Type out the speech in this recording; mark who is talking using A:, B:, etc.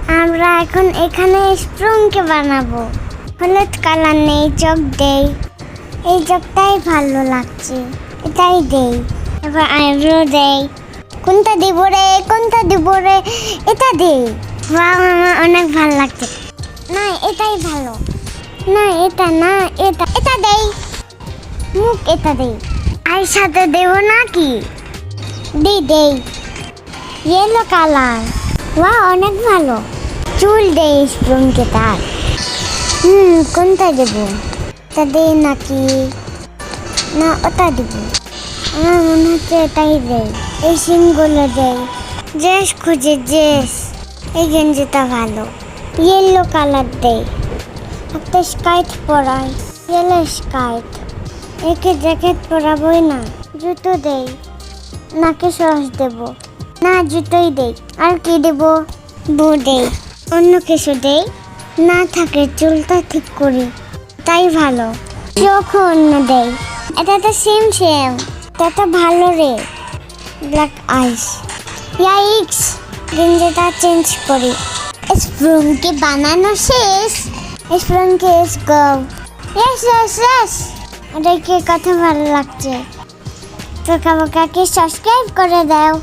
A: আমরা এখন এখানে স্প্রুংকে বানাবো। হলুদ কালার নেই, চক দেই। এই চকটাই ভালো লাগছে, এটাই দেই। এবার আইব্রো দেই। কোনটা দিব রে, কোনটা দিব রে? এটা দেই। ওয়াও, আমার অনেক ভালো লাগছে। না, এটাই ভালো। না, এটা না, এটা এটা দেই। মুখ এটা দেই। আর সাথে দেব নাকি? দেই। Yellow colour. ওয়াও, অনেক ভালো। চুল দেই স্প্রুংকে তার। কোনটা দেব? এটা দেই নাকি? না, ওটা দিব। আমার মনে হচ্ছে এটাই দেই। এই সিনগুলো দেই। ড্রেস খুঁজে ড্রেস। এই গেঞ্জিটা ভালো। ইয়েলো কালার দেই। একটা স্কার্ট পরাই। Yellow skirt. একে জ্যাকেট পরাবই না। জুতো দেই নাকি সস দেব? না, জুতোই দেই। আর কি দেব? বউ দেই। অন্য কিছু দেই না থাকে, চুলটা ঠিক করি, তাই ভালো। চোখ অন্য দেই। এটা তো সেম। এটা তো ভালো রে। ব্ল্যাক আইস। ইয়াইক্স, গেঞ্জিটা চেঞ্জ করি। স্প্রুংকে বানানো শেষ। স্প্রুংকে গো। ইয়েস। দেখে কত ভালো লাগছে। তো কাকে সাবস্ক্রাইব করে দাও।